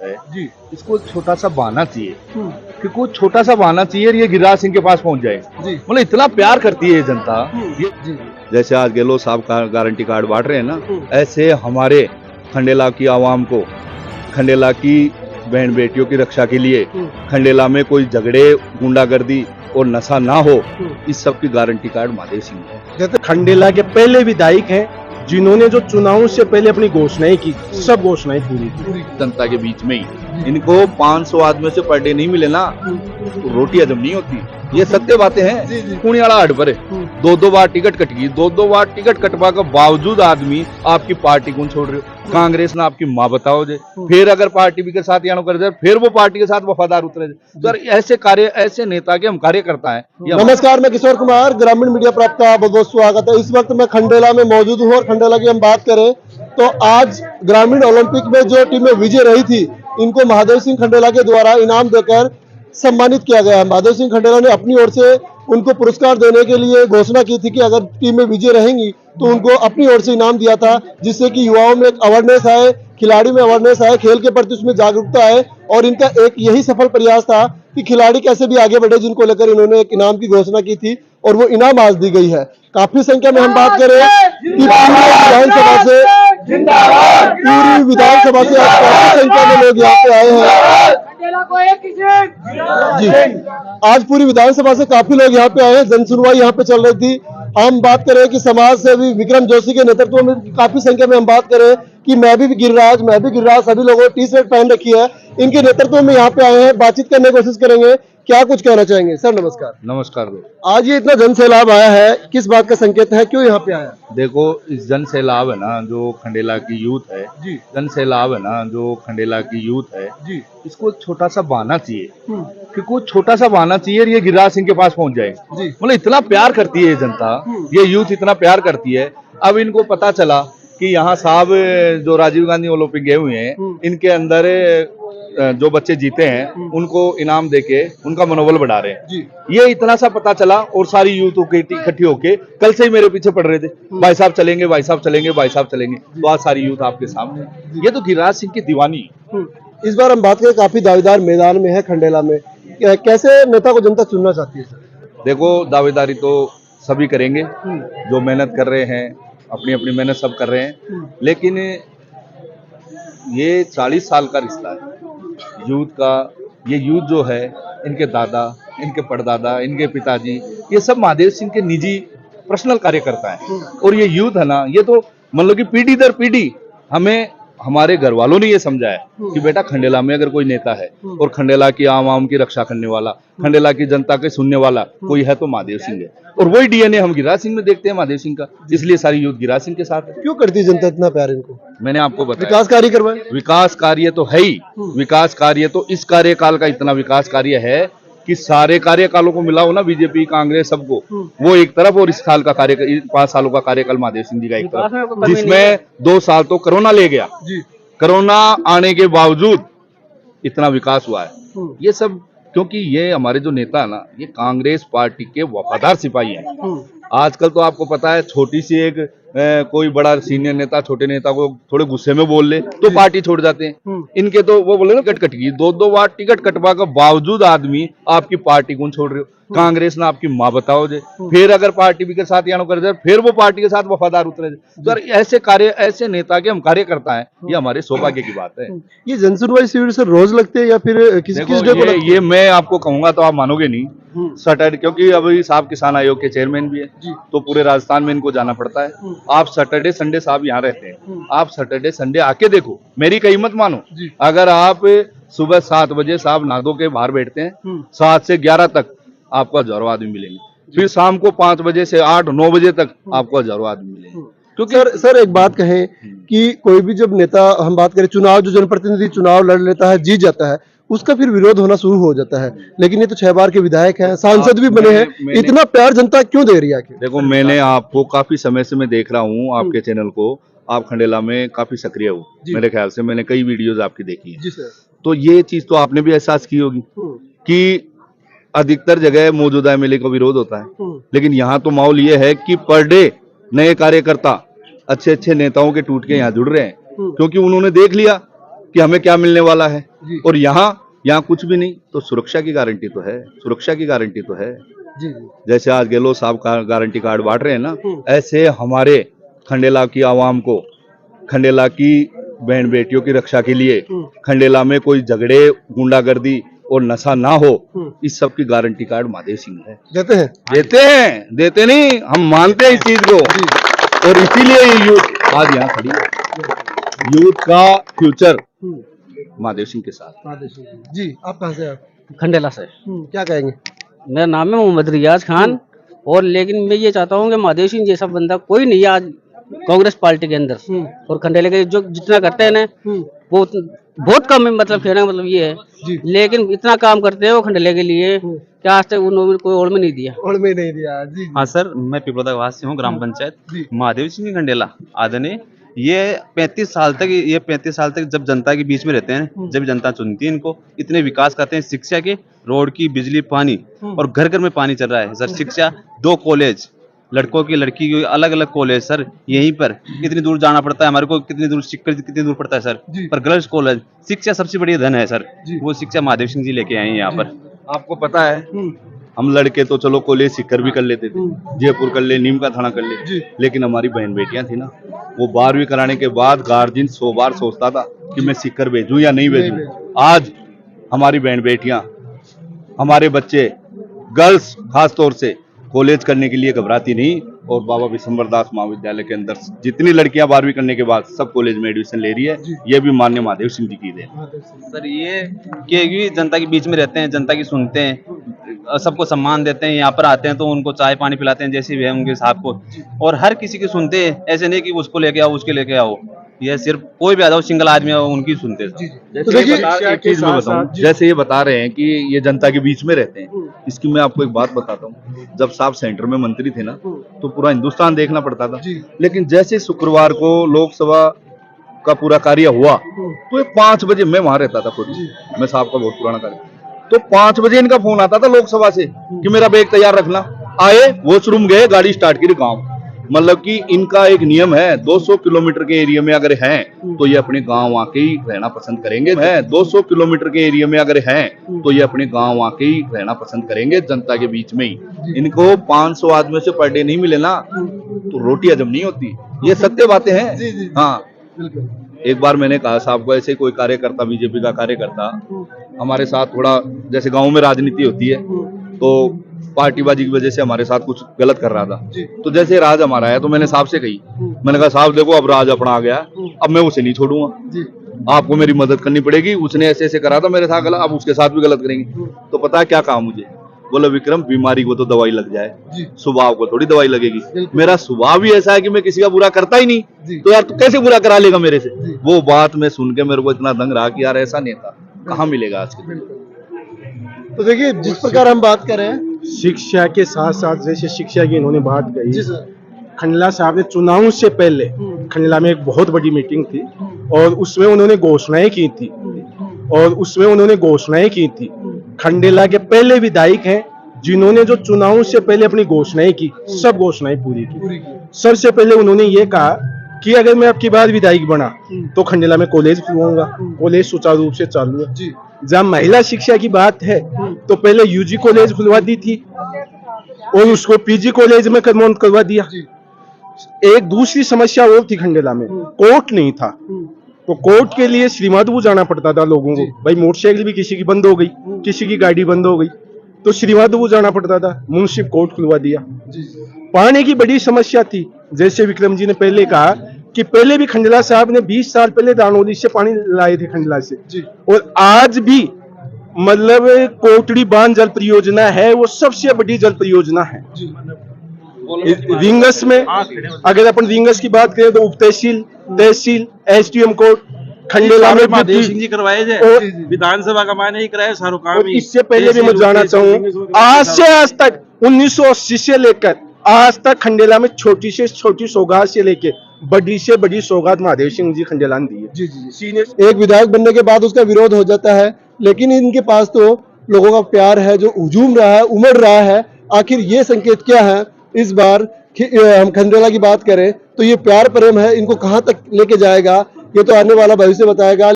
है जी, इसको छोटा सा बहाना चाहिए कि कोई छोटा सा बहाना चाहिए और ये गिरिराज सिंह के पास पहुंच जाए जी। मतलब इतना प्यार करती है ये जनता ये जी। जैसे आज गहलोत साहब का गारंटी कार्ड बांट रहे हैं ना, ऐसे हमारे खंडेला की आवाम को, खंडेला की बहन बेटियों की रक्षा के लिए, खंडेला में कोई झगड़े, गुंडागर्दी और नशा ना हो, इस सब की गारंटी कार्ड महादेव सिंह है। जैसे खंडेला के पहले विधायक हैं जिन्होंने जो चुनाव से पहले अपनी घोषणाएं की, सब घोषणाएं पूरी की जनता के बीच में ही। इनको 500 आदमियों से पर डे नहीं मिले ना तो रोटी हजम नहीं होती। ये सत्य बातें हैं। पुण्याला हट पर 2-2 बार टिकट कट गई, 2-2 बार टिकट कटवा के बावजूद आदमी आपकी पार्टी को छोड़ रहे हो। कांग्रेस ना आपकी माँ बताओ जे, फिर अगर पार्टी भी के साथ यानो कर जाए, फिर वो पार्टी के साथ वफादार उतरे। तो ऐसे कार्य, ऐसे नेता के हम कार्य करता है। नमस्कार, मैं किशोर कुमार, ग्रामीण मीडिया पर आपका बहुत बहुत स्वागत है। इस वक्त मैं खंडेला में मौजूद हूँ और खंडेला की हम बात करें तो आज ग्रामीण ओलंपिक में जो टीमें विजय रही थी, इनको महादेव सिंह खंडेला के द्वारा इनाम देकर सम्मानित किया गया है। महादेव सिंह खंडेला ने अपनी ओर से उनको पुरस्कार देने के लिए घोषणा की थी कि अगर टीमें विजय रहेंगी तो उनको अपनी ओर से इनाम दिया था, जिससे कि युवाओं में एक अवेयरनेस आए, खिलाड़ी में अवेयरनेस आए, खेल के प्रति उसमें जागरूकता आए। और इनका एक यही सफल प्रयास था कि खिलाड़ी कैसे भी आगे बढ़े, जिनको लेकर इन्होंने एक इनाम की घोषणा की थी और वो इनाम आज दी गई है। काफी संख्या में हम बात करें कि पूरी विधानसभा से आज काफी संख्या में लोग यहाँ पे आए हैं जी। आज पूरी विधानसभा से काफी लोग यहाँ पे आए हैं। जन सुनवाई यहाँ पे चल रही थी। हम बात करें कि समाज सेवी विक्रम जोशी के नेतृत्व में काफी संख्या में हम बात करें कि मैं भी गिरिराज, सभी लोगों टी शर्ट पहन रखी है, इनके नेतृत्व में यहाँ पे आए हैं। बातचीत करने की कोशिश करेंगे। क्या कुछ कहना चाहेंगे सर? नमस्कार। नमस्कार। आज ये इतना जन सैलाब आया है, किस बात का संकेत है, क्यों यहाँ पे आया? देखो, इस जन सैलाब है ना जो खंडेला की यूथ है जी, जन सैलाब है ना जो खंडेला की यूथ है जी, इसको छोटा सा बहाना चाहिए कि कोई छोटा सा बहाना चाहिए और ये गिरिराज सिंह के पास पहुंच जाए जी। मतलब इतना प्यार करती है ये जनता, ये यूथ इतना प्यार करती है। अब इनको पता चला कि यहाँ साहब जो राजीव गांधी ओलंपिक गए हुए हैं, इनके अंदर जो बच्चे जीते हैं उनको इनाम देके उनका मनोबल बढ़ा रहे हैं जी। ये इतना सा पता चला और सारी यूथ इकट्ठी होके कल से ही मेरे पीछे पड़ रहे थे, भाई साहब चलेंगे, भाई साहब चलेंगे, भाई साहब चलेंगे। तो आज सारी यूथ आपके सामने। ये तो गिरिराज सिंह की दीवानी। इस बार हम बात करें, काफी दावेदार मैदान में है खंडेला में, कैसे नेता को जनता चुनना चाहती है सर? देखो, दावेदारी तो सभी करेंगे, जो मेहनत कर रहे हैं, अपनी अपनी मेहनत सब कर रहे हैं, लेकिन ये 40 साल का रिश्ता है यूथ का। ये यूथ जो है, इनके दादा, इनके परदादा, इनके पिताजी, ये सब महादेव सिंह के निजी पर्सनल कार्यकर्ता है। और ये यूथ है ना, ये तो मतलब कि पीढ़ी दर पीढ़ी हमें, हमारे घर वालों ने ये समझा है कि बेटा खंडेला में अगर कोई नेता है और खंडेला की आवाम की रक्षा करने वाला, खंडेला की जनता के सुनने वाला कोई है तो महादेव सिंह है। और वही डीएनए हम गिरिराज सिंह में देखते हैं महादेव सिंह का, इसलिए सारी यूथ गिरिराज सिंह के साथ है। क्यों करती जनता इतना प्यार इनको? मैंने आपको बताया, विकास कार्य करवाए। विकास कार्य तो है ही, विकास कार्य तो इस कार्यकाल का इतना विकास कार्य है कि सारे कार्यकालों को मिलाओ ना, बीजेपी, कांग्रेस, सबको, वो एक तरफ, और इस साल का कार्य, 5 सालों का कार्यकाल महादेव सिंह जी का एक तरफ, जिसमें 2 साल तो कोरोना ले गया। कोरोना आने के बावजूद इतना विकास हुआ है। ये सब क्योंकि ये हमारे जो नेता है ना, ये कांग्रेस पार्टी के वफादार सिपाही हैं। आजकल तो आपको पता है, छोटी सी एक कोई बड़ा सीनियर नेता छोटे नेता को थोड़े गुस्से में बोल ले तो पार्टी छोड़ जाते हैं। इनके तो वो बोले ना, कट की 2-2 बार टिकट कटवा के बावजूद आदमी आपकी पार्टी को छोड़ रहे हो। कांग्रेस ना आपकी माँ बताओ जे, फिर अगर पार्टी भी के साथ यानो कर जाए, फिर वो पार्टी के साथ वफादार उतरे। तो ऐसे कार्य, ऐसे नेता के हम कार्य करता है, ये हमारे सौभाग्य की बात है। ये जनसुनवाई शिविर से रोज लगते हैं या फिर किस डे को लगते हैं? ये मैं आपको कहूंगा तो आप मानोगे नहीं, सैटरडे, क्योंकि अभी साहब किसान आयोग के चेयरमैन भी है तो पूरे राजस्थान में इनको जाना पड़ता है। आप सैटरडे संडे साहब यहाँ रहते हैं, आप सैटरडे संडे आके देखो, मेरी कही मत मानो। अगर आप सुबह 7 बजे साहब नादो के बाहर बैठते हैं, 7 से 11 तक आपको हजारों आदमी मिलेंगे, फिर शाम को 5 बजे से 8-9 बजे तक आपको हजारों आदमी मिलेंगे। क्योंकि सर एक बात कहें कि कोई भी जब नेता, हम बात करें चुनाव, जो जनप्रतिनिधि चुनाव लड़ लेता है, जीत जाता है, उसका फिर विरोध होना शुरू हो जाता है। लेकिन ये तो 6 बार के विधायक हैं, सांसद भी बने हैं, इतना प्यार जनता क्यों दे रही है? देखो, मैंने आपको काफी समय से मैं देख रहा हूँ आपके चैनल को, आप खंडेला में काफी सक्रिय हो, मेरे ख्याल से मैंने कई वीडियोज आपकी देखी है। तो ये चीज तो आपने भी एहसास की होगी कि अधिकतर जगह मौजूदा एमएलए का विरोध होता है, लेकिन यहाँ तो माहौल ये है कि पर डे नए कार्यकर्ता, अच्छे अच्छे नेताओं के टूट के यहाँ जुड़ रहे हैं, क्योंकि उन्होंने देख लिया कि हमें क्या मिलने वाला है। जी। और यहाँ कुछ भी नहीं, तो सुरक्षा की गारंटी तो है, सुरक्षा की गारंटी तो है। जी जैसे आज गहलोत साहब का गारंटी कार्ड बांट रहे हैं ना, हम्म। ऐसे हमारे खंडेला की आवाम को, खंडेला की बहन बेटियों की रक्षा के लिए, खंडेला में कोई झगड़े, गुंडागर्दी और नशा ना हो, इस सब की गारंटी कार्ड महादेव सिंह है। देते हैं। देते नहीं, हम मानते हैं इस चीज को, और इसीलिए ये यूथ आज यहाँ खड़ी है। यूथ का फ्यूचर महादेव सिंह के साथ। जी, आप कहाँ से हैं? खंडेला से। क्या कहेंगे? मेरा नाम है मोहम्मद रियाज खान। और लेकिन मैं ये चाहता हूँ कि महादेव सिंह जैसा बंदा कोई नहीं है आज कांग्रेस पार्टी के अंदर। और खंडेले के जो जितना करते हैं ना वो बहुत कम है, मतलब कहने का मतलब ये है। लेकिन इतना काम करते हैं वो खंडेले के लिए कि आज तक उन्होंने कोई ओर में नहीं दिया। और में नहीं दिया। जी हाँ सर, मैं पिपलोदा का वासी हूँ, ग्राम पंचायत महादेव सिंह खंडेला आदरणीय। ये 35 साल तक जब जनता के बीच में रहते हैं, जब जनता चुनती है इनको, इतने विकास करते हैं शिक्षा के, रोड की, बिजली, पानी, और घर घर में पानी चल रहा है सर। शिक्षा, 2 कॉलेज, लड़कों की लड़की की अलग अलग कॉलेज सर। यहीं पर कितनी दूर जाना पड़ता है हमारे को, कितनी दूर पड़ता है सर, पर गर्ल्स कॉलेज। शिक्षा सबसे बड़ी धन है सर, वो शिक्षा महादेव सिंह जी लेके आए हैं यहाँ पर। आपको पता है, हम लड़के तो चलो कॉलेज सीकर भी कर लेते थे, जयपुर कर ले, नीम का थाना कर ले, लेकिन हमारी बहन बेटियां थी ना, वो 12वीं कराने के बाद गार्जियन 100 बार सोचता था कि मैं सीकर भेजूं या नहीं भेजूं। आज हमारी बहन बेटियां, हमारे बच्चे, गर्ल्स खास तौर से कॉलेज करने के लिए घबराती नहीं, और बाबा विशंबर दास महाविद्यालय के अंदर जितनी लड़कियां 12वीं करने के बाद सब कॉलेज में एडमिशन ले रही है। ये भी माननीय महादेव सिंह जी की देन सर। ये कि जनता के बीच में रहते हैं, जनता की सुनते हैं, सबको सम्मान देते हैं, यहाँ पर आते हैं तो उनको चाय पानी पिलाते हैं जैसे भी है उनके साहब को, और हर किसी की सुनते हैं। ऐसे नहीं कि उसको लेके आओ, उसके लेके आओ, ये सिर्फ कोई भी आता सिंगल आदमी है उनकी सुनते हैं। जैसे ये बता रहे हैं कि ये जनता के बीच में रहते हैं, इसकी मैं आपको एक बात बताता हूँ। जब साहब सेंटर में मंत्री थे ना, तो पूरा हिंदुस्तान देखना पड़ता था, लेकिन जैसे शुक्रवार को लोकसभा का पूरा कार्य हुआ तो 5 बजे मैं वहां रहता था खुद, मैं साहब का बहुत पुराना कार्य, तो 5 बजे इनका फोन आता था लोकसभा से कि मेरा बैग तैयार रखना। आए, वॉशरूम गए, गाड़ी स्टार्ट की, गाँव। मतलब कि इनका एक नियम है, 200 किलोमीटर के एरिया में अगर हैं तो ये अपने गांव आके ही रहना पसंद करेंगे। 200 किलोमीटर के एरिया में अगर हैं तो ये अपने गांव आके ही रहना पसंद करेंगे, जनता के बीच में ही। इनको 500 आदमियों से पर डे नहीं मिले ना तो रोटी हजम नहीं होती, ये सत्य बातें हैं। हाँ, एक बार मैंने कहा साहब को, ऐसे कोई कार्यकर्ता, बीजेपी का कार्यकर्ता हमारे साथ थोड़ा, जैसे गाँव में राजनीति होती है तो पार्टीबाजी की वजह से हमारे साथ कुछ गलत कर रहा था, तो जैसे राज हमारा है तो मैंने साहब से कही, मैंने कहा साहब देखो अब राज अपना आ गया, अब मैं उसे नहीं छोड़ूंगा, आपको मेरी मदद करनी पड़ेगी। उसने ऐसे ऐसे करा था मेरे साथ गलत, अब उसके साथ भी गलत करेंगे। तो पता है क्या कहा मुझे? बोला विक्रम, बीमारी को तो दवाई लग जाए, स्वभाव को थोड़ी दवाई लगेगी। मेरा स्वभाव ही ऐसा है कि मैं किसी का बुरा करता ही नहीं, तो यार तू कैसे बुरा करा लेगा मेरे से? वो बात मैं सुन के मेरे को इतना दंग रहा कि यार ऐसा नेता कहाँ मिलेगा आज के दिन। तो देखिए, जिस प्रकार हम बात कर रहे हैं शिक्षा के साथ साथ, जैसे शिक्षा की इन्होंने बात कही, खंडला साहब ने चुनाव से पहले खंडला में एक बहुत बड़ी मीटिंग थी और उसमें उन्होंने घोषणाएं की थी खंडेला के पहले विधायक हैं जिन्होंने जो चुनाव से पहले अपनी घोषणाएं की, सब घोषणाएं पूरी की। सबसे पहले उन्होंने ये कहा कि अगर मैं आपकी बार विधायक बना तो खंडेला में कॉलेज खुलवाऊंगा, कॉलेज सुचारू रूप से चालू है। जहाँ महिला शिक्षा की बात है तो पहले यूजी कॉलेज खुलवा दी थी और उसको पीजी कॉलेज में कन्वर्ट करवा दिया। एक दूसरी समस्या और थी खंडेला में, कोर्ट नहीं था, तो कोर्ट के लिए श्रीमाधोपुर जाना पड़ता था लोगों को। भाई मोटरसाइकिल भी किसी की बंद हो गई, किसी की गाड़ी बंद हो गई, तो श्रीमाधोपुर जाना पड़ता था, मुंसिफ कोर्ट खुलवा दिया। पानी की बड़ी समस्या थी, जैसे विक्रम जी ने पहले कहा कि पहले भी खंडला साहब ने 20 साल पहले दानोली से पानी लाए थे खंडला से, और आज भी मतलब कोटड़ी बांध जल परियोजना है, वो सबसे बड़ी जल परियोजना है। रिंगस में अगर अपन रिंगस की बात करें तो उप तहसील, तहसील, एसडीएम कोर्ट खंडेला में महादेव सिंह जी करवाए थे, विधानसभा का मायने ही कराए सारों काम। इससे पहले भी मैं जाना चाहूँ, आज से आज तक 1980 से लेकर आज तक खंडेला में छोटी से छोटी सौगात से लेके बड़ी से बड़ी सौगात महादेव सिंह जी खंडेला ने दी है। एक विधायक बनने के बाद उसका विरोध हो जाता है, लेकिन इनके पास तो लोगों का प्यार है जो उजूम रहा है, उमड़ रहा है। आखिर ये संकेत क्या है? इस बार हम खंडेला की बात करें तो ये प्यार प्रेम है, इनको कहां तक लेके जाएगा ये तो आने वाला भविष्य बताएगा।